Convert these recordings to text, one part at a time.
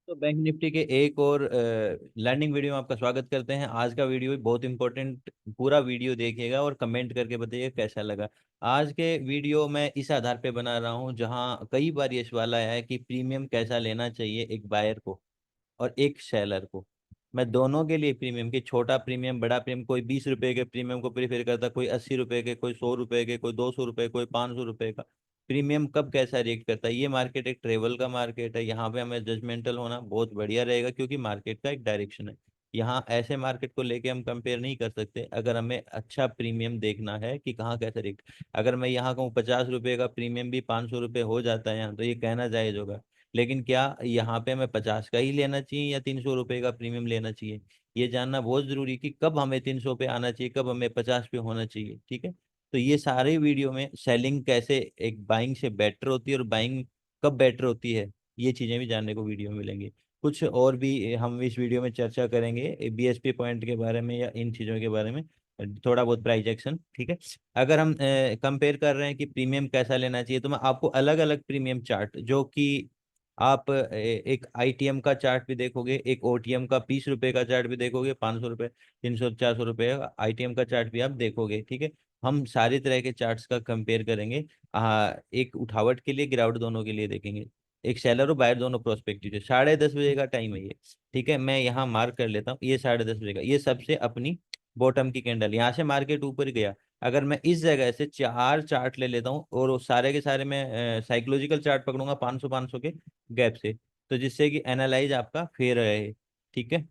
तो bank Nifty के एक और लर्निंग वीडियो में आपका स्वागत करते हैं। आज का वीडियो भी बहुत इंपॉर्टेंट, पूरा वीडियो देखिएगा और कमेंट करके बताइए कैसा लगा। आज के वीडियो मैं इस आधार पे बना रहा हूँ जहाँ कई बार ये सवाल आया है कि प्रीमियम कैसा लेना चाहिए एक बायर को और एक सेलर को। मैं दोनों के लिए प्रीमियम की, छोटा प्रीमियम बड़ा प्रीमियम, कोई 20 रुपए के प्रीमियम को प्रीफर करता, कोई 80 रुपए के, कोई 100 रुपए के, कोई 200 रुपए, कोई 500 रुपए का प्रीमियम कब कैसा रिएक्ट करता है। ये मार्केट एक ट्रेवल का मार्केट है, यहाँ पे हमें जजमेंटल होना बहुत बढ़िया रहेगा क्योंकि मार्केट का एक डायरेक्शन है। यहाँ ऐसे मार्केट को लेके हम कंपेयर नहीं कर सकते। अगर हमें अच्छा प्रीमियम देखना है कि कहाँ कैसा रेट, अगर मैं यहाँ कहूँ 50 रुपए का प्रीमियम भी 500 रुपये हो जाता है यहाँ, तो ये कहना जायज होगा। लेकिन क्या यहाँ पे हमें 50 का ही लेना चाहिए या 300 रुपये का प्रीमियम लेना चाहिए, ये जानना बहुत जरूरी है कि कब हमें 300 पे आना चाहिए, कब हमें 50 पे होना चाहिए। ठीक है, तो ये सारे वीडियो में सेलिंग कैसे एक बाइंग से बेटर होती है और बाइंग कब बेटर होती है, ये चीजें भी जानने को वीडियो में मिलेंगी। कुछ और भी हम इस वीडियो में चर्चा करेंगे बीएसपी पॉइंट के बारे में या इन चीजों के बारे में, थोड़ा बहुत प्राइस एक्शन। ठीक है, अगर हम कंपेयर कर रहे हैं कि प्रीमियम कैसा लेना चाहिए, तो मैं आपको अलग अलग प्रीमियम चार्ट, जो कि आप एक आईटीएम का चार्ट भी देखोगे, एक ओटीएम का 20 रुपए का चार्ट भी देखोगे, 500 रुपये, 300, 400 रुपये आईटीएम का चार्ट भी आप देखोगे। ठीक है, हम सारी तरह के चार्ट्स का कंपेयर करेंगे। एक उठावट के लिए, गिरावट दोनों के लिए देखेंगे। एक सेलर और बायर दोनों प्रोस्पेक्टिव है। 10:30 बजे का टाइम है ये। ठीक है, मैं यहाँ मार्क कर लेता हूँ, ये 10:30 बजे का, ये सबसे अपनी बॉटम की कैंडल, यहाँ से मार्केट ऊपर गया। अगर मैं इस जगह से चार चार्ट ले लेता हूँ और वो सारे के सारे मैं साइकोलॉजिकल चार्ट पकड़ूंगा 500 500 के गैप से, तो जिससे कि एनालाइज आपका फेयर रहे। ठीक है,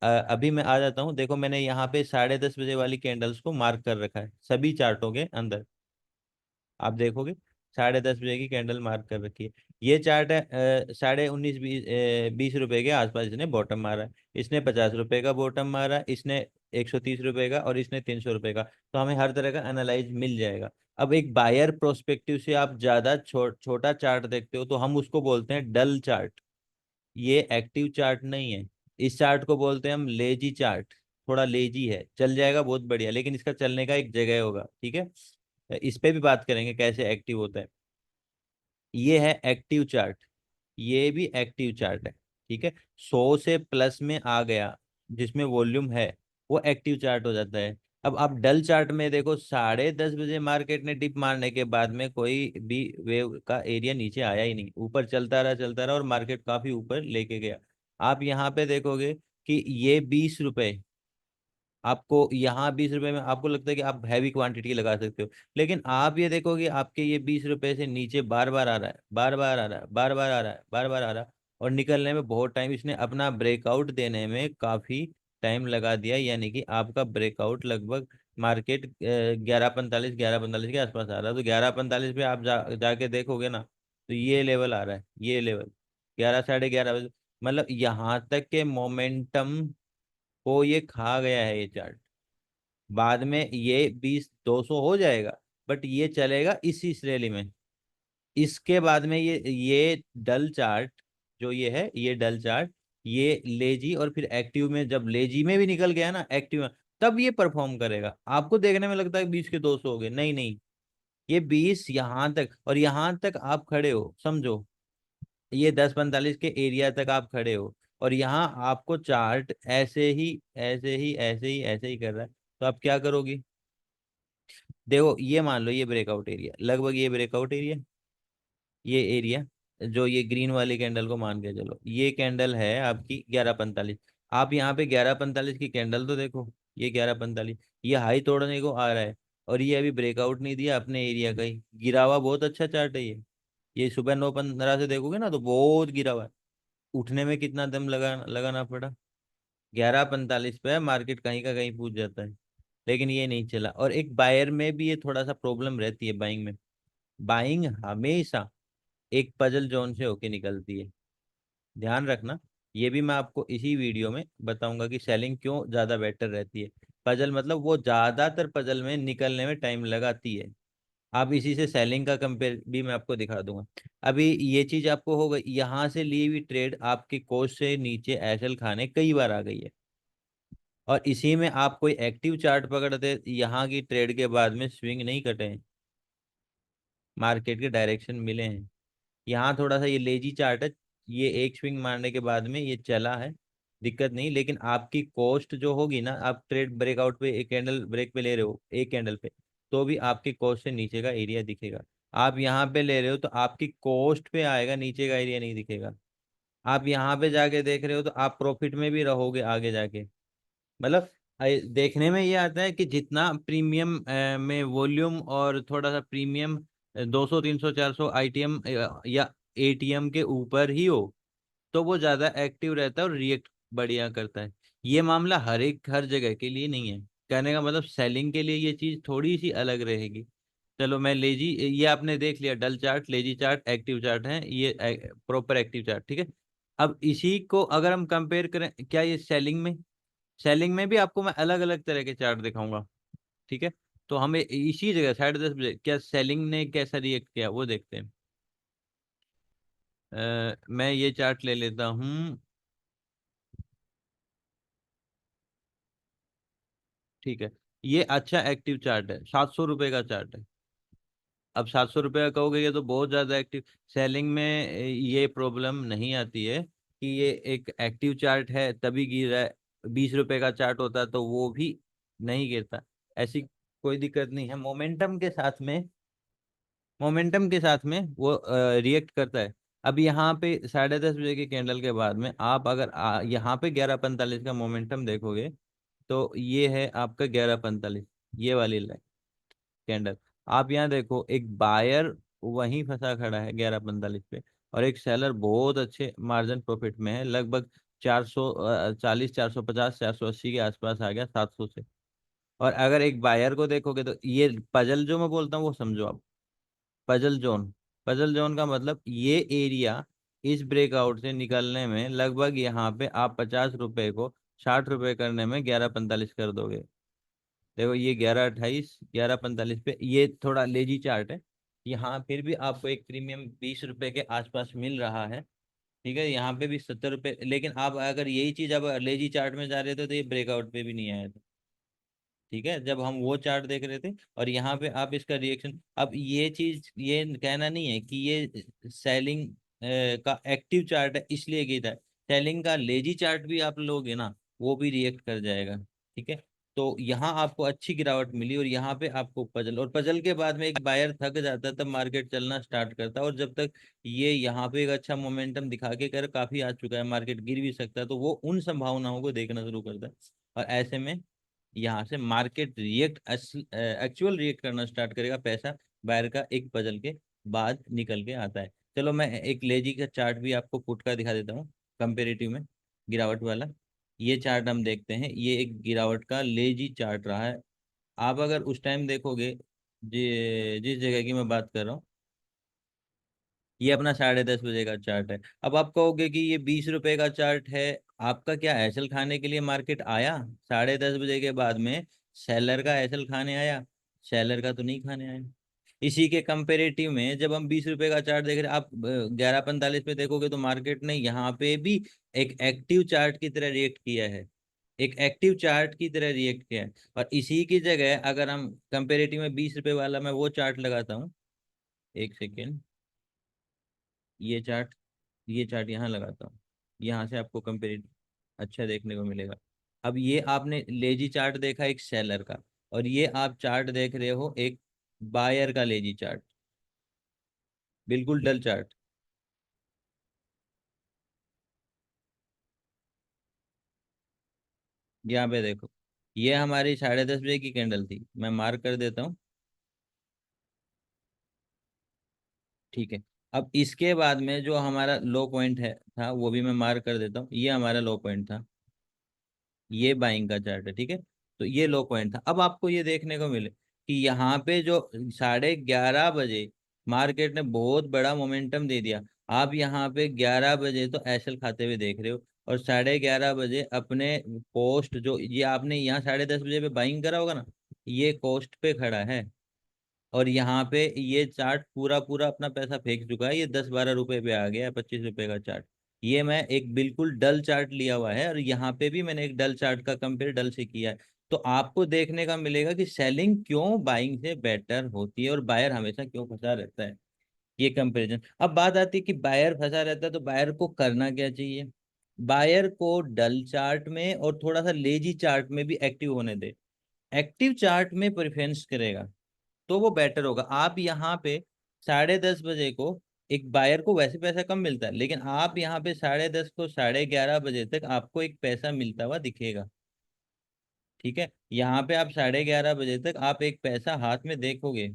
अभी मैं आ जाता हूँ। देखो मैंने यहाँ पे 10:30 बजे वाली कैंडल्स को मार्क कर रखा है सभी चार्टों के अंदर। आप देखोगे 10:30 बजे की कैंडल मार्क कर रखी है। ये चार्ट है 19:30 20 रुपए के आसपास इसने बॉटम मारा है। इसने 50 रुपए का बॉटम मारा, इसने 130 रुपए का, और इसने 300 रुपए का। तो हमें हर तरह का एनालाइज मिल जाएगा। अब एक बायर प्रोस्पेक्टिव से आप ज्यादा छोटा चार्ट देखते हो तो हम उसको बोलते हैं डल चार्ट। ये एक्टिव चार्ट नहीं है। इस चार्ट को बोलते हैं हम लेजी चार्ट। थोड़ा लेजी है, चल जाएगा बहुत बढ़िया, लेकिन इसका चलने का एक जगह होगा। ठीक है, इस पे भी बात करेंगे कैसे एक्टिव होता है। ये है एक्टिव चार्ट, ये भी एक्टिव चार्ट है। ठीक है, 100 से प्लस में आ गया जिसमें वॉल्यूम है, वो एक्टिव चार्ट हो जाता है। अब आप डल चार्ट में देखो, 10:30 बजे मार्केट ने डिप मारने के बाद में कोई भी वेव का एरिया नीचे आया ही नहीं, ऊपर चलता रहा और मार्केट काफी ऊपर लेके गया। आप यहाँ पे देखोगे कि ये 20 रुपए, आपको यहाँ 20 रुपए में आपको लगता है कि आप हैवी क्वांटिटी लगा सकते हो, लेकिन आप ये देखोगे आपके ये 20 रुपए से नीचे बार बार आ रहा है, बार बार आ रहा है, बार बार आ रहा है, बार बार आ रहा है, और निकलने में बहुत टाइम, इसने अपना ब्रेकआउट देने में काफी टाइम लगा दिया। यानी कि आपका ब्रेकआउट लगभग मार्केट 11:45 के आसपास आ रहा है। तो 11:45 पे आप जाके देखोगे ना, तो ये लेवल आ रहा है, ये लेवल 11 साढ़े 11 बजे, मतलब यहाँ तक के मोमेंटम को ये खा गया है ये चार्ट। बाद में ये 20 200 हो जाएगा, बट ये चलेगा इसी रैली में। इसके बाद में ये डल चार्ट, जो ये है ये डल चार्ट, ये लेजी और फिर एक्टिव में, जब लेजी में भी निकल गया ना एक्टिव में, तब ये परफॉर्म करेगा। आपको देखने में लगता है 20 के 200 हो गए, नहीं नहीं, ये 20 यहाँ तक, और यहाँ तक आप खड़े हो समझो, ये 10:45 के एरिया तक आप खड़े हो, और यहाँ आपको चार्ट ऐसे ही ऐसे ही ऐसे ही ऐसे ही कर रहा है। तो आप क्या करोगी? देखो ये मान लो ये ब्रेकआउट एरिया, लगभग ये ब्रेकआउट एरिया, ये एरिया, जो ये ग्रीन वाली कैंडल को मान के चलो, ये कैंडल है आपकी 11:45। आप यहाँ पे 11:45 की कैंडल तो देखो, ये 11:45, ये हाई तोड़ने को आ रहा है, और ये अभी ब्रेकआउट नहीं दिया अपने एरिया का ही, गिरा हुआ बहुत अच्छा चार्ट है ये सुबह 9:15 से देखोगे ना तो बहुत गिरा हुआ है। उठने में कितना दम लगाना पड़ा, 11:45 पे मार्केट कहीं का कहीं पूछ जाता है, लेकिन ये नहीं चला। और एक बायर में भी ये थोड़ा सा प्रॉब्लम रहती है बाइंग में। बाइंग हमेशा एक पजल जोन से होके निकलती है, ध्यान रखना। ये भी मैं आपको इसी वीडियो में बताऊंगा कि सेलिंग क्यों ज्यादा बेटर रहती है। पजल मतलब वो ज्यादातर पजल में निकलने में टाइम लगाती है। आप इसी से सेलिंग का कंपेयर भी मैं आपको दिखा दूंगा। अभी ये चीज आपको हो गई, यहाँ से ली हुई ट्रेड आपकी कोस्ट से नीचे एसएल खाने कई बार आ गई है, और इसी में आप कोई एक्टिव चार्ट पकड़ते, यहाँ की ट्रेड के बाद में स्विंग नहीं कटे हैं, मार्केट के डायरेक्शन मिले हैं। यहाँ थोड़ा सा ये लेजी चार्ट है, ये एक स्विंग मारने के बाद में ये चला है, दिक्कत नहीं, लेकिन आपकी कॉस्ट जो होगी ना, आप ट्रेड ब्रेकआउट पे एक कैंडल ब्रेक पे ले रहे हो एक कैंडल पे, तो भी आपकी कॉस्ट से नीचे का एरिया दिखेगा। आप यहाँ पे ले रहे हो तो आपकी कॉस्ट पे आएगा, नीचे का एरिया नहीं दिखेगा। आप यहाँ पे जाके देख रहे हो तो आप प्रॉफिट में भी रहोगे आगे जाके। मतलब देखने में ये आता है कि जितना प्रीमियम में वॉल्यूम और थोड़ा सा प्रीमियम 200 300 400 या एटीएम के ऊपर ही हो, तो वो ज्यादा एक्टिव रहता है और रिएक्ट बढ़िया करता है। ये मामला हर जगह के लिए नहीं है। कहने का मतलब सेलिंग के लिए ये चीज थोड़ी सी अलग रहेगी। चलो मैं लेजी, ये आपने देख लिया, dull chart, lazy chart, active chart है, ये प्रॉपर एक्टिव चार्ट, ठीक है। अब इसी को अगर हम कंपेयर करें, क्या ये सेलिंग में, सेलिंग में भी आपको मैं अलग अलग तरह के चार्ट दिखाऊंगा, ठीक है। तो हमें इसी जगह 10:30 बजे क्या सेलिंग ने कैसा रिएक्ट किया वो देखते हैं। मैं ये चार्ट ले लेता हूँ, ठीक है। ये अच्छा एक्टिव चार्ट है, 700 रुपये का चार्ट है। अब 700 रुपये का कहोगे ये तो बहुत ज्यादा एक्टिव। सेलिंग में ये प्रॉब्लम नहीं आती है कि ये एक एक्टिव चार्ट है तभी गिर रहा है। 20 रुपए का चार्ट होता तो वो भी नहीं गिरता। ऐसी कोई दिक्कत नहीं है। मोमेंटम के साथ में वो रिएक्ट करता है। अब यहाँ पे 10:30 बजे के कैंडल के बाद में आप अगर यहाँ पे 11:45 का मोमेंटम देखोगे, तो ये है आपका 11:45, ये वाली कैंडल। आप यहाँ देखो, एक बायर वहीं फंसा खड़ा है 11:45 पे, और एक सेलर बहुत अच्छे मार्जिन प्रॉफिट में है, लगभग 440 450 480 के आसपास आ गया 700 से। और अगर एक बायर को देखोगे तो ये पजल जो मैं बोलता हूँ वो समझो आप। पजल जोन, पजल जोन का मतलब ये एरिया इस ब्रेकआउट से निकलने में लगभग यहाँ पे आप 50 रुपए को 60 रुपए करने में 11:45 कर दोगे। देखो ये 11:28 11:45 पे, ये थोड़ा लेजी चार्ट है। यहाँ फिर भी आपको एक प्रीमियम 20 रुपए के आसपास मिल रहा है, ठीक है। यहाँ पे भी 70 रुपए, लेकिन आप अगर यही चीज अब लेजी चार्ट में जा रहे थे तो ये ब्रेकआउट पे भी नहीं आया था, ठीक है, जब हम वो चार्ट देख रहे थे। और यहाँ पे आप इसका रिएक्शन, अब ये चीज ये कहना नहीं है कि ये सेलिंग का एक्टिव चार्ट है इसलिए गिरा है। सेलिंग का लेजी चार्ट भी आप लोगे ना, वो भी रिएक्ट कर जाएगा, ठीक है। तो यहाँ आपको अच्छी गिरावट मिली, और यहाँ पे आपको पजल, और पजल के बाद में एक बायर थक जाता है तब मार्केट चलना स्टार्ट करता है। और जब तक ये यहाँ पे एक अच्छा मोमेंटम दिखा के कर काफी आ चुका है, मार्केट गिर भी सकता है, तो वो उन संभावनाओं को देखना शुरू करता है। और ऐसे में यहाँ से मार्केट रिएक्ट एक्चुअल रिएक्ट करना स्टार्ट करेगा। पैसा बायर का एक पजल के बाद निकल के आता है। चलो मैं एक लेजी का चार्ट भी आपको पुट का दिखा देता हूँ, कंपेरेटिव में गिरावट वाला। ये चार्ट हम देखते हैं, ये एक गिरावट का लेजी चार्ट रहा है। आप अगर उस टाइम देखोगे, जिस जगह की मैं बात कर रहा हूँ, ये अपना 10:30 बजे का चार्ट है। अब आप कहोगे कि ये 20 रुपए का चार्ट है, आपका क्या एसल खाने के लिए मार्केट आया 10:30 बजे के बाद में? सेलर का एसल खाने आया? सेलर का तो नहीं खाने आया। इसी के कंपेरेटिव में जब हम 20 रुपए का चार्ट देख रहे हैं, आप 11:45 पे देखोगे तो मार्केट ने यहाँ पे भी एक एक्टिव चार्ट की तरह रिएक्ट किया है, एक एक्टिव चार्ट की तरह रिएक्ट किया है। और इसी की जगह अगर हम कंपेरेटिव में 20 रुपए वाला मैं वो चार्ट लगाता हूँ, एक सेकेंड, ये चार्ट, ये चार्ट यहाँ लगाता हूँ, यहाँ से आपको कंपेरिट अच्छा देखने को मिलेगा। अब ये आपने लेजी चार्ट देखा एक सेलर का, और ये आप चार्ट देख रहे हो एक बायर का लेजी चार्ट, बिल्कुल डल चार्ट। यहाँ पे देखो, ये हमारी 10:30 बजे की कैंडल थी, मैं मार्क कर देता हूँ, ठीक है। अब इसके बाद में जो हमारा लो पॉइंट है था वो भी मैं मार्क कर देता हूँ, ये हमारा लो पॉइंट था, ये बाइंग का चार्ट है, ठीक है। तो ये लो पॉइंट था। अब आपको ये देखने को मिले कि यहाँ पे जो 11:30 बजे मार्केट ने बहुत बड़ा मोमेंटम दे दिया। आप यहाँ पे 11 बजे तो एसएल खाते हुए देख रहे हो, और 11:30 बजे अपने कोस्ट जो ये आपने यहाँ 10:30 बजे पे बाइंग करा होगा ना, ये कोस्ट पे खड़ा है। और यहाँ पे ये चार्ट पूरा पूरा अपना पैसा फेंक चुका है, ये 10 12 रुपए पे आ गया है, 25 रुपए का चार्ट। ये मैं एक बिल्कुल डल चार्ट लिया हुआ है, और यहाँ पे भी मैंने एक डल चार्ट का कंपेयर डल से किया है। तो आपको देखने का मिलेगा कि सेलिंग क्यों बाइंग से बेटर होती है, और बायर हमेशा क्यों फंसा रहता है। ये कंपैरिजन। अब बात आती है कि बायर फंसा रहता है, तो बायर को करना क्या चाहिए? बायर को डल चार्ट में और थोड़ा सा लेजी चार्ट में भी एक्टिव होने दे। एक्टिव चार्ट में प्रेफरेंस करेगा तो वो बेटर होगा। आप यहाँ पे 10:30 बजे को, एक बायर को वैसे पैसा कम मिलता है, लेकिन आप यहाँ पे 10:30 को 11:30 बजे तक आपको एक पैसा मिलता हुआ दिखेगा। ठीक है, यहाँ पे आप 11:30 बजे तक आप एक पैसा हाथ में देखोगे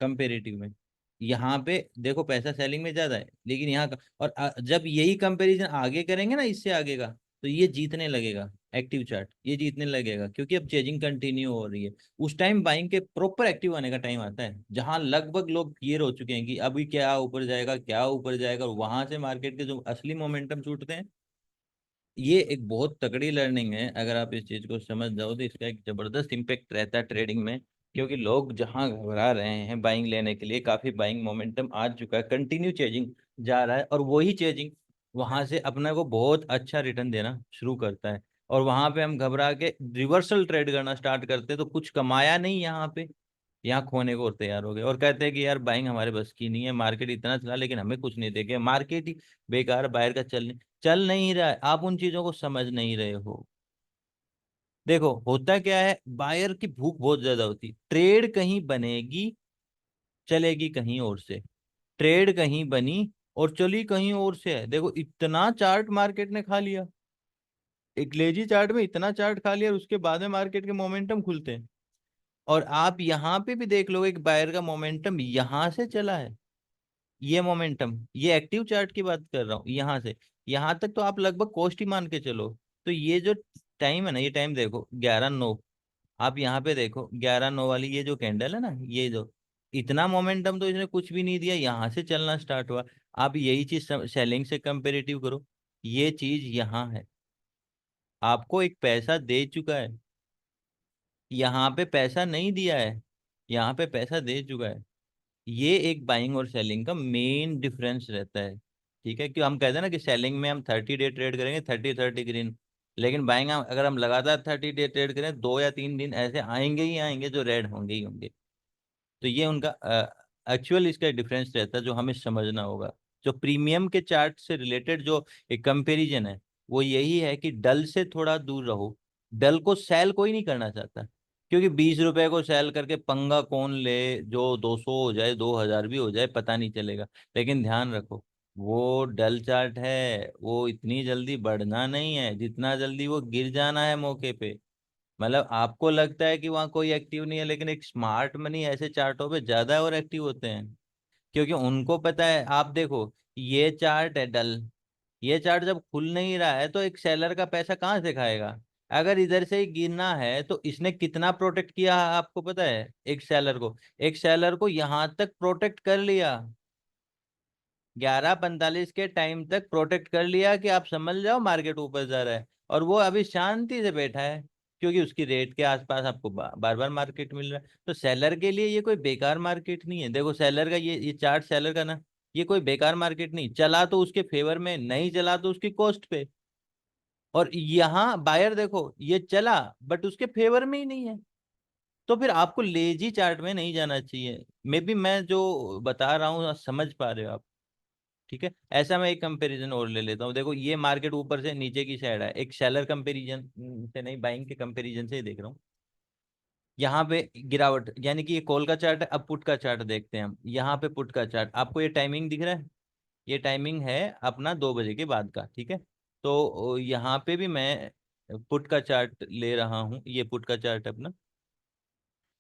कंपेरेटिव में। यहाँ पे देखो पैसा सेलिंग में ज्यादा है, लेकिन यहाँ का, और जब यही कंपैरिजन आगे करेंगे ना, इससे आगे का, तो ये जीतने लगेगा। एक्टिव चार्ट ये जीतने लगेगा, क्योंकि अब चेजिंग कंटिन्यू हो रही है। उस टाइम बाइंग के प्रॉपर एक्टिव आने का टाइम आता है, जहां लगभग लोग क्लियर हो चुके हैं कि अभी क्या ऊपर जाएगा, क्या ऊपर जाएगा, और वहां से मार्केट के जो असली मोमेंटम छूटते हैं। ये एक बहुत तगड़ी लर्निंग है, अगर आप इस चीज को समझ जाओ तो इसका एक जबरदस्त इम्पैक्ट रहता है ट्रेडिंग में। क्योंकि लोग जहां घबरा रहे हैं बाइंग लेने के लिए, काफी बाइंग मोमेंटम आ चुका है, कंटिन्यू चेजिंग जा रहा है, और वही चेजिंग वहां से अपने को बहुत अच्छा रिटर्न देना शुरू करता है। और वहां पे हम घबरा के रिवर्सल ट्रेड करना स्टार्ट करते हैं, तो कुछ कमाया नहीं यहाँ पे, यहाँ खोने को और तैयार हो गए, और कहते हैं कि यार बाइंग हमारे बस की नहीं है, मार्केट इतना चला लेकिन हमें कुछ नहीं देखे, मार्केट ही बेकार, बाहर का चल नहीं रहा है। आप उन चीजों को समझ नहीं रहे हो। देखो होता क्या है, बायर की भूख बहुत ज्यादा होती, ट्रेड कहीं बनेगी, चलेगी कहीं और से। ट्रेड कहीं बनी और चली कहीं और से है। देखो इतना चार्ट मार्केट ने खा लिया, एक लेजी चार्ट में इतना चार्ट खा लिया, और उसके बाद में मार्केट के मोमेंटम खुलते हैं। और आप यहाँ पे भी देख लो, एक बायर का मोमेंटम यहाँ से चला है। ये मोमेंटम, ये एक्टिव चार्ट की बात कर रहा हूँ, यहाँ से यहाँ तक तो आप लगभग कॉस्ट ही मान के चलो। तो ये जो टाइम है ना, ये टाइम देखो 11:09, आप यहाँ पे देखो 11:09 वाली ये जो कैंडल है ना, ये जो इतना मोमेंटम तो इसने कुछ भी नहीं दिया, यहाँ से चलना स्टार्ट हुआ। आप यही चीज सेलिंग से कंपेरेटिव करो, ये चीज यहाँ है, आपको एक पैसा दे चुका है, यहाँ पे पैसा नहीं दिया है, यहाँ पे पैसा दे चुका है। ये एक बाइंग और सेलिंग का मेन डिफरेंस रहता है। ठीक है, कि हम कहते हैं ना कि सेलिंग में हम 30 डे ट्रेड करेंगे, 30-30 ग्रीन, लेकिन बाइंग अगर हम लगातार 30 डे ट्रेड करें, 2 या 3 दिन ऐसे आएंगे ही आएंगे जो रेड होंगे ही होंगे। तो ये उनका एक्चुअल इसका डिफरेंस रहता है, जो हमें समझना होगा। जो प्रीमियम के चार्ट से रिलेटेड जो एक कंपैरिजन है, वो यही है कि डल से थोड़ा दूर रहो। डल को सेल कोई नहीं करना चाहता, क्योंकि 20 रुपए को सेल करके पंगा कौन ले, जो 200 हो जाए, 2000 भी हो जाए, पता नहीं चलेगा। लेकिन ध्यान रखो, वो डल चार्ट है, वो इतनी जल्दी बढ़ना नहीं है, जितना जल्दी वो गिर जाना है मौके पे। मतलब आपको लगता है कि वहां कोई एक्टिव नहीं है, लेकिन एक स्मार्ट मनी ऐसे चार्टों पे ज्यादा और एक्टिव होते हैं, क्योंकि उनको पता है। आप देखो, ये चार्ट है डल, ये चार्ट जब खुल नहीं रहा है, तो एक सेलर का पैसा कहाँ से खाएगा? अगर इधर से ही गिरना है, तो इसने कितना प्रोटेक्ट किया है आपको पता है? एक सेलर को यहां तक प्रोटेक्ट कर लिया, 11:45 के टाइम तक प्रोटेक्ट कर लिया, कि आप समझ जाओ मार्केट ऊपर जा रहा है, और वो अभी शांति से बैठा है, क्योंकि उसकी रेट के आसपास आपको बार बार मार्केट मिल रहा है। तो सेलर के लिए ये कोई बेकार मार्केट नहीं है। देखो सेलर का ये चार्ट सेलर का ना, ये कोई बेकार मार्केट नहीं, चला तो उसके फेवर में, नहीं चला तो उसकी कॉस्ट पे। और यहाँ बायर देखो, ये चला बट उसके फेवर में ही नहीं है। तो फिर आपको लेजी चार्ट में नहीं जाना चाहिए। मे बी मैं जो बता रहा हूँ समझ पा रहे हो आप? ठीक है, ऐसा मैं एक कंपैरिजन और ले लेता हूँ। देखो ये मार्केट ऊपर से नीचे की साइड है, एक सेलर कंपैरिजन से नहीं, बाइंग के कंपैरिजन से ही देख रहा हूँ। यहाँ पे गिरावट, यानी कि ये कॉल का चार्ट है। अब पुट का चार्ट देखते हैं हम, यहाँ पे पुट का चार्ट, आपको ये टाइमिंग दिख रहा है? ये टाइमिंग है अपना 2 बजे के बाद का। ठीक है, तो यहाँ पे भी मैं पुट का चार्ट ले रहा हूँ, ये पुट का चार्ट है अपना,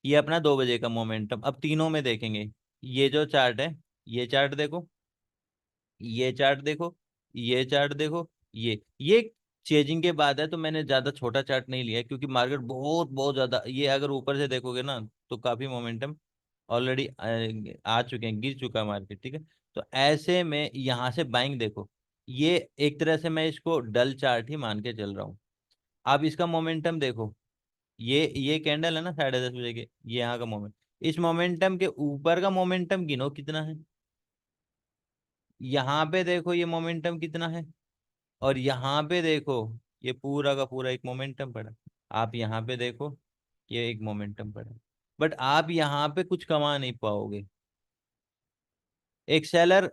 ये अपना 2 बजे का मोमेंटम। अब तीनों में देखेंगे, ये जो चार्ट है, ये चार्ट देखो, ये चार्ट देखो, ये चार्ट देखो, ये चेजिंग के बाद है, तो मैंने ज्यादा छोटा चार्ट नहीं लिया है, क्योंकि मार्केट बहुत बहुत ज्यादा, ये अगर ऊपर से देखोगे ना, तो काफी मोमेंटम ऑलरेडी आ चुके हैं, गिर चुका है मार्केट। ठीक है, तो ऐसे में यहाँ से बाइंग देखो, ये एक तरह से मैं इसको डल चार्ट ही मान के चल रहा हूँ। आप इसका मोमेंटम देखो, ये कैंडल है ना 10:30 बजे के, ये यहाँ का मोमेंट, इस मोमेंटम के ऊपर का मोमेंटम गिनो कितना है। यहाँ पे देखो ये मोमेंटम कितना है, और यहाँ पे देखो ये पूरा का पूरा एक मोमेंटम पड़ा। आप यहाँ पे देखो, ये एक मोमेंटम पड़ा, बट आप यहाँ पे कुछ कमा नहीं पाओगे। एक सेलर,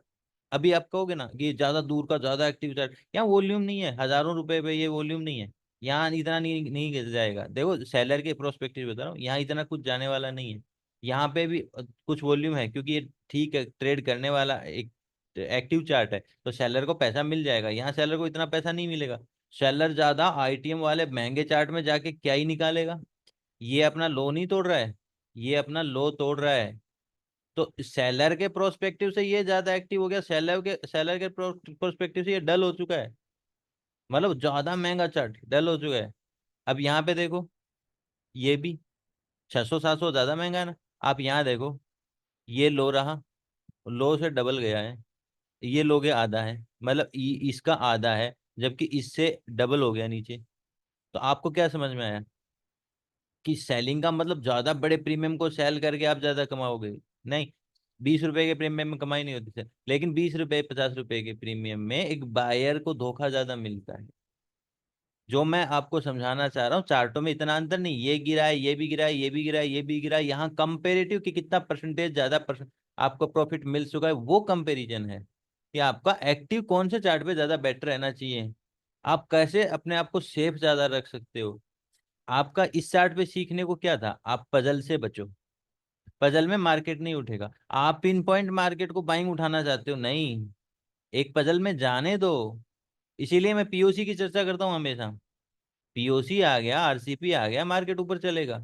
अभी आप कहोगे ना कि ज्यादा दूर का ज्यादा एक्टिव चार्ट, यहाँ वॉल्यूम नहीं है, हजारों रुपए पे ये वॉल्यूम नहीं है, यहाँ इतना नहीं नहीं गिर जाएगा। देखो सेलर के प्रोस्पेक्टिव बता रहा हूँ, यहाँ इतना कुछ जाने वाला नहीं है। यहाँ पे भी कुछ वॉल्यूम है, क्योंकि ये ठीक है ट्रेड करने वाला एक एक्टिव चार्ट है, तो सेलर को पैसा मिल जाएगा। यहाँ सेलर को इतना पैसा नहीं मिलेगा। सेलर ज्यादा आईटीएम वाले महंगे चार्ट में जाके क्या ही निकालेगा। ये अपना लो नहीं तोड़ रहा है, ये अपना लो तोड़ रहा है, तो सेलर के प्रोस्पेक्टिव से ये ज्यादा एक्टिव हो गया, सेलर के प्रोस्पेक्टिव से ये डल हो चुका है। मतलब ज्यादा महंगा चार्ट डल हो चुका है। अब यहाँ पे देखो, ये भी 600 700 ज्यादा महंगा है ना। आप यहाँ देखो, ये लो रहा, लो से डबल गया है, ये लो के आधा है, मतलब इसका आधा है, जबकि इससे डबल हो गया नीचे। तो आपको क्या समझ में आया कि सेलिंग का मतलब ज्यादा बड़े प्रीमियम को सेल करके आप ज्यादा कमाओगे? नहीं, 20 रुपए के प्रीमियम में कमाई नहीं होती सर, लेकिन 20 रुपए 50 रुपए के प्रीमियम में एक बायर को धोखा ज्यादा मिलता है। जो मैं आपको समझाना चाह रहा हूँ, चार्टों में इतना अंतर नहीं, ये गिरा है, ये भी गिरा है, ये भी गिरा है, ये भी गिरा है, यहाँ कंपेरेटिव कि कितना परसेंटेज ज्यादा परसेंट आपको प्रॉफिट मिल चुका है, वो कंपेरिजन है कि आपका एक्टिव कौन से चार्ट पे ज्यादा बेटर रहना चाहिए, आप कैसे अपने आप को सेफ ज्यादा रख सकते हो। आपका इस चार्ट पे सीखने को क्या था, आप पजल से बचो। पजल में मार्केट नहीं उठेगा, आप पिन पॉइंट मार्केट को बाइंग उठाना चाहते हो, नहीं, एक पजल में जाने दो। इसीलिए मैं पीओसी की चर्चा करता हूँ हमेशा। पीओसी आ गया, आरसीपी आ गया, मार्केट ऊपर चलेगा।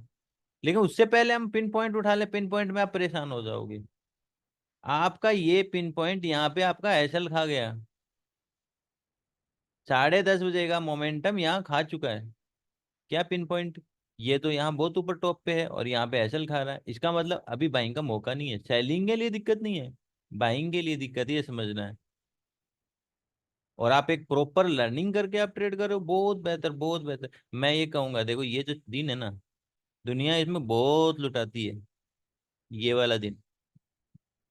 लेकिन उससे पहले हम पिन पॉइंट उठा ले, पिन पॉइंट में आप परेशान हो जाओगे। आपका ये पिन पॉइंट यहाँ पे आपका एसएल खा गया, 10:30 बजे का मोमेंटम यहाँ खा चुका है। क्या पिन पॉइंट, ये तो यहाँ बहुत ऊपर टॉप पे है और यहाँ पे एसएल खा रहा है, इसका मतलब अभी बाइंग का मौका नहीं है। सेलिंग के लिए दिक्कत नहीं है, बाइंग के लिए दिक्कत है, ये समझना है। और आप एक प्रॉपर लर्निंग करके आप ट्रेड करो, बहुत बेहतर, बहुत बेहतर। मैं ये कहूंगा, देखो ये जो दिन है ना, दुनिया इसमें बहुत लुटाती है। ये वाला दिन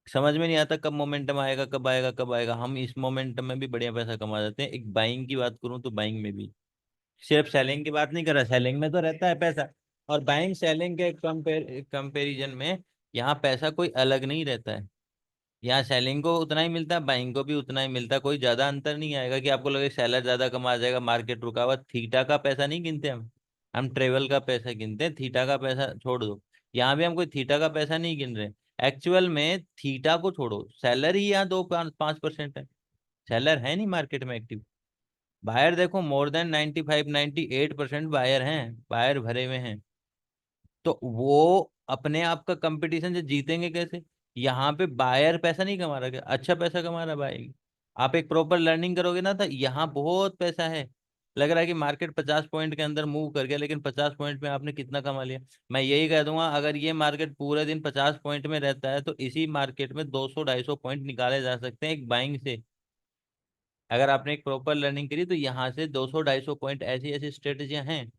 समझ में नहीं आता कब मोमेंटम आएगा, कब आएगा, कब आएगा। हम इस मोमेंटम में भी बढ़िया पैसा कमा जाते हैं। एक बाइंग की बात करूं तो बाइंग में भी, सिर्फ सेलिंग की बात नहीं कर रहा, सेलिंग में तो रहता है पैसा, और बाइंग सेलिंग के कंपेरिजन में यहाँ पैसा कोई अलग नहीं रहता है। यहाँ सेलिंग को उतना ही मिलता है, बाइंग को भी उतना ही मिलता है, कोई ज्यादा अंतर नहीं आएगा कि आपको लगे सेलर ज्यादा कमा जाएगा, मार्केट रुका हुआ। थीटा का पैसा नहीं गिनते हम ट्रेवल का पैसा गिनते हैं, थीटा का पैसा छोड़ दो। यहाँ भी हम कोई थीटा का पैसा नहीं गिन रहे। एक्चुअल में थीटा को छोड़ो, सेलर ही यहाँ 2 5% है, सेलर है नहीं मार्केट में एक्टिव। बायर देखो, मोर देन 95 98% बायर हैं, बायर भरे हुए हैं। तो वो अपने आप का कंपटीशन से जीतेंगे कैसे? यहाँ पे बायर पैसा नहीं कमा रहा, क्या अच्छा पैसा कमा रहा है बायर। आप एक प्रॉपर लर्निंग करोगे ना, तो यहाँ बहुत पैसा है। लग रहा है कि मार्केट 50 पॉइंट के अंदर मूव कर गया, लेकिन 50 पॉइंट में आपने कितना कमा लिया? मैं यही कह दूंगा, अगर ये मार्केट पूरे दिन 50 पॉइंट में रहता है, तो इसी मार्केट में 200 250 पॉइंट निकाले जा सकते हैं एक बाइंग से। अगर आपने एक प्रॉपर लर्निंग करी तो यहाँ से 200 250 पॉइंट ऐसी ऐसी स्ट्रेटेजियां हैं।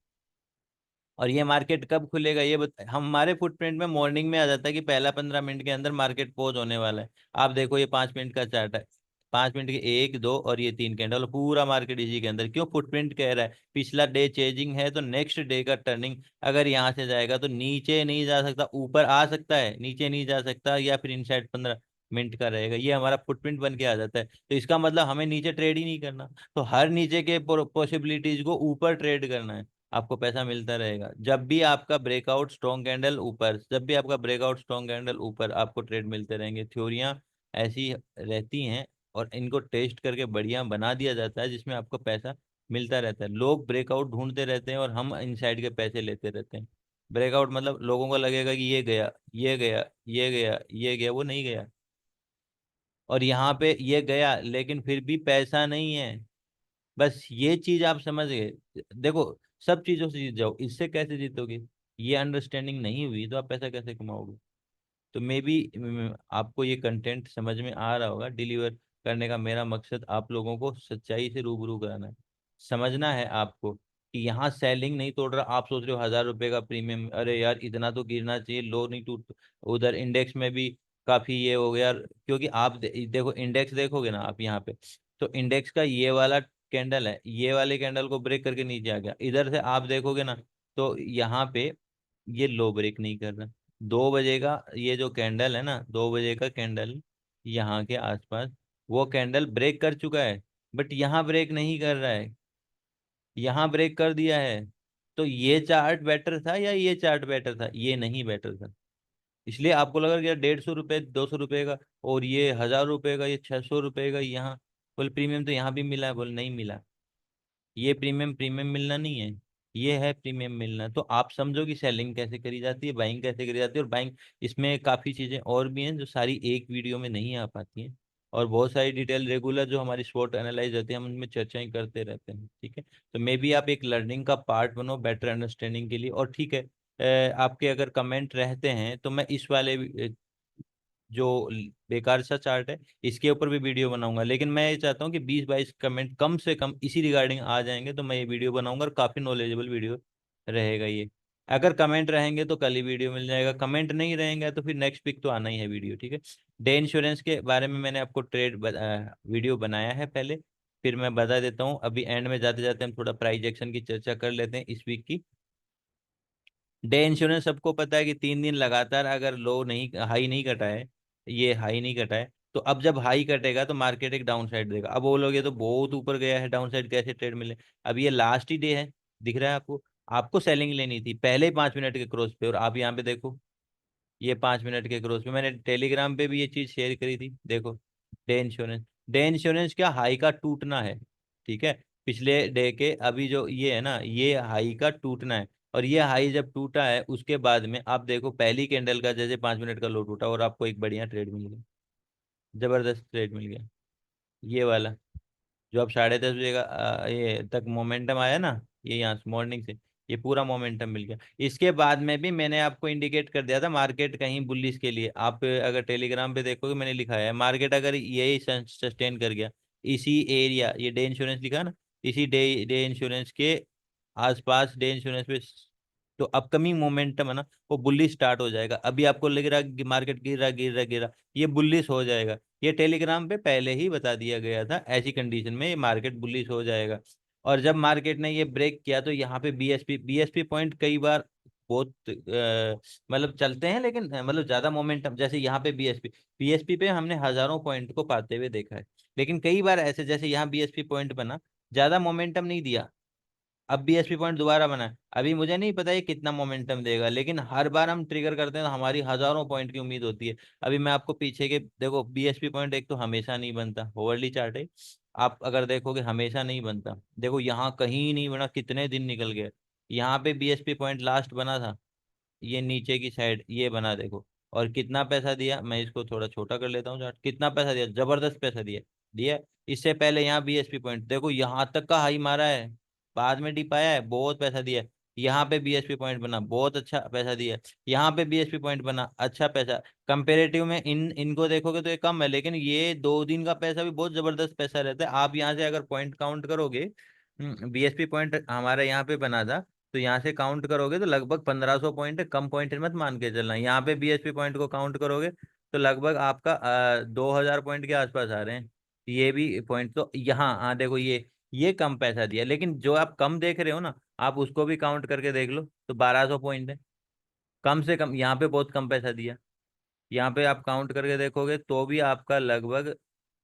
और ये मार्केट कब खुलेगा ये हमारे फुटप्रिंट में मॉर्निंग में आ जाता है कि पहला 15 मिनट के अंदर मार्केट पॉज होने वाला है। आप देखो ये 5 मिनट का चार्ट है, 5 मिनट के एक दो और ये तीन कैंडल, पूरा मार्केट इसी के अंदर। क्यों? फुटप्रिंट कह रहा है पिछला डे चेजिंग है, तो नेक्स्ट डे का टर्निंग अगर यहाँ से जाएगा तो नीचे नहीं जा सकता, ऊपर आ सकता है, नीचे नहीं जा सकता, या फिर इनसाइड 15 मिनट का रहेगा। ये हमारा फुटप्रिंट बन के आ जाता है, तो इसका मतलब हमें नीचे ट्रेड ही नहीं करना, तो हर नीचे के पॉसिबिलिटीज को ऊपर ट्रेड करना है। आपको पैसा मिलता रहेगा, जब भी आपका ब्रेकआउट स्ट्रॉन्ग कैंडल ऊपर, जब भी आपका ब्रेकआउट स्ट्रॉन्ग कैंडल ऊपर, आपको ट्रेड मिलते रहेंगे। थ्योरियां ऐसी रहती हैं, और इनको टेस्ट करके बढ़िया बना दिया जाता है, जिसमें आपको पैसा मिलता रहता है। लोग ब्रेकआउट ढूंढते रहते हैं और हम इनसाइड के पैसे लेते रहते हैं। ब्रेकआउट मतलब लोगों को लगेगा कि ये गया, ये गया, ये गया, ये गया, वो नहीं गया। और यहाँ पे ये गया, लेकिन फिर भी पैसा नहीं है। बस ये चीज आप समझ गए। देखो, सब चीजों से जीत जाओ, इससे कैसे जीतोगे? ये अंडरस्टैंडिंग नहीं हुई तो आप पैसा कैसे कमाओगे? तो मे बी आपको ये कंटेंट समझ में आ रहा होगा। डिलीवर करने का मेरा मकसद आप लोगों को सच्चाई से रूबरू कराना है। समझना है आपको कि यहाँ सेलिंग नहीं तोड़ रहा। आप सोच रहे हो 1000 रुपए का प्रीमियम, अरे यार इतना तो गिरना चाहिए, लो नहीं टूट। उधर इंडेक्स में भी काफी ये हो गया, क्योंकि आप देखो इंडेक्स देखोगे ना आप यहाँ पे, तो इंडेक्स का ये वाला कैंडल है, ये वाले कैंडल को ब्रेक करके नीचे आ गया। इधर से आप देखोगे ना, तो यहाँ पे ये लो ब्रेक नहीं कर रहा। 2 बजे का ये जो कैंडल है ना, 2 बजे का कैंडल, यहाँ के आसपास वो कैंडल ब्रेक कर चुका है, बट यहाँ ब्रेक नहीं कर रहा है, यहाँ ब्रेक कर दिया है। तो ये चार्ट बेटर था या ये चार्ट बेटर था? ये नहीं बेटर था। इसलिए आपको लगा कि 150 रुपये 200 रुपये का, और ये 1000 रुपये का, ये 600 रुपये का, यहाँ बोले प्रीमियम तो यहाँ भी मिला है, बोले नहीं मिला। ये प्रीमियम प्रीमियम मिलना नहीं है, ये है प्रीमियम मिलना। तो आप समझो कि सेलिंग कैसे करी जाती है, बाइंग कैसे करी जाती है। और बाइंग, इसमें काफ़ी चीज़ें और भी हैं जो सारी एक वीडियो में नहीं आ पाती हैं, और बहुत सारी डिटेल रेगुलर जो हमारी स्वॉट एनालाइज होती है, हम उनमें चर्चाएं करते रहते हैं, ठीक है। तो मे बी आप एक लर्निंग का पार्ट बनो बेटर अंडरस्टैंडिंग के लिए। और ठीक है, आपके अगर कमेंट रहते हैं तो मैं इस वाले जो बेकार सा चार्ट है इसके ऊपर भी वीडियो बनाऊंगा। लेकिन मैं ये चाहता हूँ कि 20-22 कमेंट कम से कम इसी रिगार्डिंग आ जाएंगे तो मैं ये वीडियो बनाऊंगा, और काफी नॉलेजेबल वीडियो रहेगा ये। अगर कमेंट रहेंगे तो कल ही वीडियो मिल जाएगा, कमेंट नहीं रहेंगे तो फिर नेक्स्ट वीक तो आना ही है वीडियो, ठीक है। डे इंश्योरेंस के बारे में मैंने आपको वीडियो बनाया है पहले, फिर मैं बता देता हूँ। अभी एंड में जाते जाते हम थोड़ा प्राइस एक्शन की चर्चा कर लेते हैं इस वीक की। डे इंश्योरेंस सबको पता है कि 3 दिन लगातार अगर लो नहीं, हाई नहीं कटा है, ये हाई नहीं कटा है, तो अब जब हाई कटेगा तो मार्केट एक डाउन साइड देगा। अब बोलोगे तो बहुत ऊपर गया है, डाउन साइड कैसे ट्रेड मिले? अब ये लास्ट ही डे है, दिख रहा है आपको। आपको सेलिंग लेनी थी पहले ही 5 मिनट के क्रॉस पे, और आप यहाँ पे देखो, ये 5 मिनट के क्रॉस पे मैंने टेलीग्राम पे भी ये चीज शेयर करी थी, देखो। डे इंश्योरेंस क्या हाई का टूटना है, ठीक है। पिछले डे के अभी जो ये है ना, ये हाई का टूटना है। और ये हाई जब टूटा है उसके बाद में आप देखो पहली कैंडल का जैसे 5 मिनट का लो टूटा और आपको एक बढ़िया ट्रेड मिल गया, जबरदस्त ट्रेड मिल गया, ये वाला जो अब 10:30 बजे का ये तक मोमेंटम आया ना, ये यहाँ से मॉर्निंग से ये पूरा मोमेंटम मिल गया। इसके बाद में भी मैंने आपको इंडिकेट कर दिया था मार्केट कहीं बुलिश के लिए। आप अगर टेलीग्राम पे देखोगे मैंने लिखा है, मार्केट अगर यही सस्टेन कर गया इसी एरिया, ये डे इंश्योरेंस लिखा ना, इसी डे डे इंश्योरेंस के आसपास डे इंश्योरेंस पे, तो अपकमिंग मोमेंटम है ना, वो बुलिश स्टार्ट हो जाएगा। अभी आपको लग रहा है कि मार्केट गिर रहा गिर रहा गिर रहा, ये बुलिश हो जाएगा। ये टेलीग्राम पे पहले ही बता दिया गया था, ऐसी कंडीशन में ये मार्केट बुलिश हो जाएगा। और जब मार्केट ने ये ब्रेक किया तो यहाँ पे बीएसपी पॉइंट कई बार बहुत मतलब चलते हैं, लेकिन मतलब ज्यादा मोमेंटम, जैसे यहाँ पे बीएसपी पे हमने हजारों पॉइंट को पाते हुए देखा है। लेकिन कई बार ऐसे जैसे यहाँ बीएसपी पॉइंट बना, ज्यादा मोमेंटम नहीं दिया। अब बीएसपी पॉइंट दोबारा बना है, अभी मुझे नहीं पता ये कितना मोमेंटम देगा, लेकिन हर बार हम ट्रिगर करते हैं तो हमारी हजारों पॉइंट की उम्मीद होती है। अभी मैं आपको पीछे के देखो, बीएसपी पॉइंट एक तो हमेशा नहीं बनता, ओवरली चार्ट है, आप अगर देखोगे हमेशा नहीं बनता। देखो यहाँ कहीं नहीं बना, कितने दिन निकल गए। यहाँ पे बीएसपी पॉइंट लास्ट बना था, ये नीचे की साइड ये बना देखो, और कितना पैसा दिया। मैं इसको थोड़ा छोटा कर लेता हूँ चार्ट, कितना पैसा दिया, जबरदस्त पैसा दिया, दिया। इससे पहले यहाँ बीएसपी पॉइंट देखो, यहाँ तक का हाई मारा है, बाद में डिप आया है, बहुत पैसा दिया। यहाँ पे बीएसपी पॉइंट बना, बहुत अच्छा पैसा दिया। यहाँ पे बीएसपी पॉइंट बना, अच्छा पैसा। कंपेरेटिव में इनको देखोगे तो ये कम है, लेकिन ये 2 दिन का पैसा भी बहुत जबरदस्त पैसा रहता है। आप यहाँ से अगर पॉइंट काउंट करोगे, बीएसपी पॉइंट हमारे यहाँ पे बना था, तो यहाँ से काउंट करोगे तो लगभग 1500 पॉइंट है, कम पॉइंट मत मान के चलना। यहाँ पे बीएसपी पॉइंट को काउंट करोगे तो लगभग आपका 2000 पॉइंट के आसपास आ रहे हैं। ये भी पॉइंट तो यहाँ, हाँ देखो ये कम पैसा दिया, लेकिन जो आप कम देख रहे हो ना, आप उसको भी काउंट करके देख लो तो 1200 पॉइंट है, कम से कम। यहाँ पे बहुत कम पैसा दिया, यहाँ पे आप काउंट करके देखोगे तो भी आपका लगभग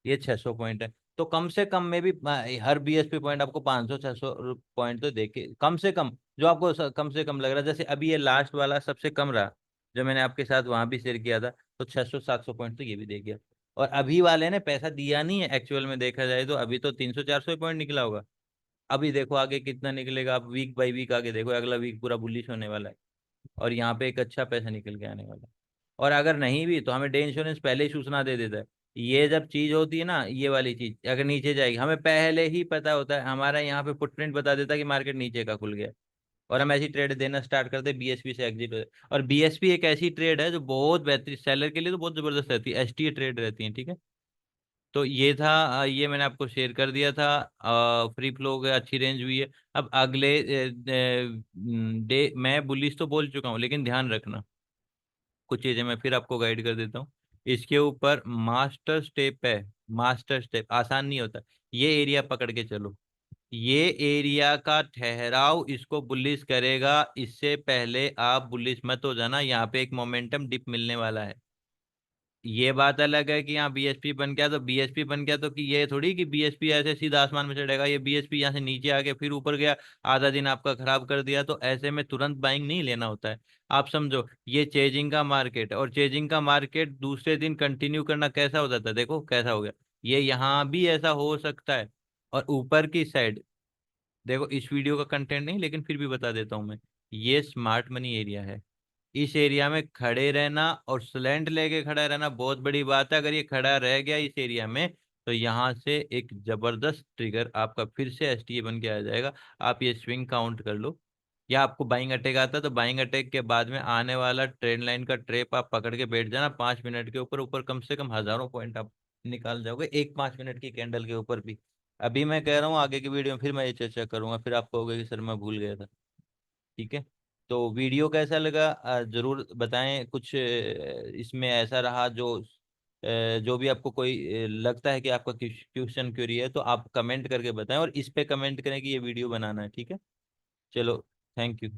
ये 600 पॉइंट है। तो कम से कम में भी हर बीएसपी पॉइंट आपको 500-600 पॉइंट तो देखे कम से कम, जो आपको कम से कम लग रहा है। जैसे अभी ये लास्ट वाला सबसे कम रहा, जो मैंने आपके साथ वहां भी शेयर किया था, तो 600-700 पॉइंट तो ये भी दे गया। और अभी वाले ने पैसा दिया नहीं है एक्चुअल में देखा जाए तो, अभी तो 300-400 पॉइंट निकला होगा। अभी देखो आगे कितना निकलेगा, आप वीक बाई वीक आगे देखो, अगला वीक पूरा बुलिश होने वाला है, और यहाँ पे एक अच्छा पैसा निकल के आने वाला है। और अगर नहीं भी तो हमें डे इंश्योरेंस पहले ही सूचना दे देता है। ये जब चीज होती है ना, ये वाली चीज अगर नीचे जाएगी हमें पहले ही पता होता है, हमारा यहाँ पे फुटप्रिंट बता देता है कि मार्केट नीचे का खुल गया, और हम ऐसी ट्रेड देना स्टार्ट करते हैं, बीएसपी से एग्जिट हो जाए। और बीएसपी एक ऐसी ट्रेड है जो बहुत बेहतरीन, सेलर के लिए तो बहुत जबरदस्त रहती है, एसटी ट्रेड रहती है, ठीक है। तो ये था, ये मैंने आपको शेयर कर दिया था। फ्री फ्लो हो गया, अच्छी रेंज हुई है। अब अगले डे मैं बुलिश तो बोल चुका हूँ, लेकिन ध्यान रखना कुछ चीजें मैं फिर आपको गाइड कर देता हूँ। इसके ऊपर मास्टर स्टेप है, मास्टर स्टेप आसान नहीं होता। ये एरिया पकड़ के चलो, ये एरिया का ठहराव इसको बुलिश करेगा, इससे पहले आप बुलिश मत हो जाना। यहाँ पे एक मोमेंटम डिप मिलने वाला है, ये बात अलग है कि यहाँ बीएसपी बन गया तो बीएसपी बन गया, तो कि ये थोड़ी कि बीएसपी ऐसे सीधा आसमान में चढ़ेगा, ये बीएसपी यहाँ से नीचे आ गया फिर ऊपर गया, आधा दिन आपका खराब कर दिया, तो ऐसे में तुरंत बाइंग नहीं लेना होता है। आप समझो, ये चेजिंग का मार्केट है, और चेजिंग का मार्केट दूसरे दिन कंटिन्यू करना कैसा हो जाता है, देखो कैसा हो गया। ये यहाँ भी ऐसा हो सकता है। और ऊपर की साइड देखो, इस वीडियो का कंटेंट नहीं लेकिन फिर भी बता देता हूँ मैं, ये स्मार्ट मनी एरिया है। इस एरिया में खड़े रहना और स्लैंट लेके खड़ा रहना बहुत बड़ी बात है। अगर ये खड़ा रह गया इस एरिया में, तो यहाँ से एक जबरदस्त ट्रिगर आपका फिर से एसटीए बन के आ जाएगा। आप ये स्विंग काउंट कर लो। या आपको बाइंग अटैक आता है तो बाइंग अटैक के बाद में आने वाला ट्रेंड लाइन का ट्रेप आप पकड़ के बैठ जाना, 5 मिनट के ऊपर ऊपर कम से कम हजारों पॉइंट आप निकाल जाओगे एक 5 मिनट की कैंडल के ऊपर भी। अभी मैं कह रहा हूँ आगे की वीडियो में फिर मैं ये चर्चा करूंगा, फिर आप कहोगे कि सर मैं भूल गया था। ठीक है। तो वीडियो कैसा लगा जरूर बताएं। कुछ इसमें ऐसा रहा जो जो भी आपको कोई लगता है कि आपका क्वेश्चन क्यूरी है, तो आप कमेंट करके बताएं, और इस पे कमेंट करें कि ये वीडियो बनाना है। ठीक है। चलो, थैंक यू।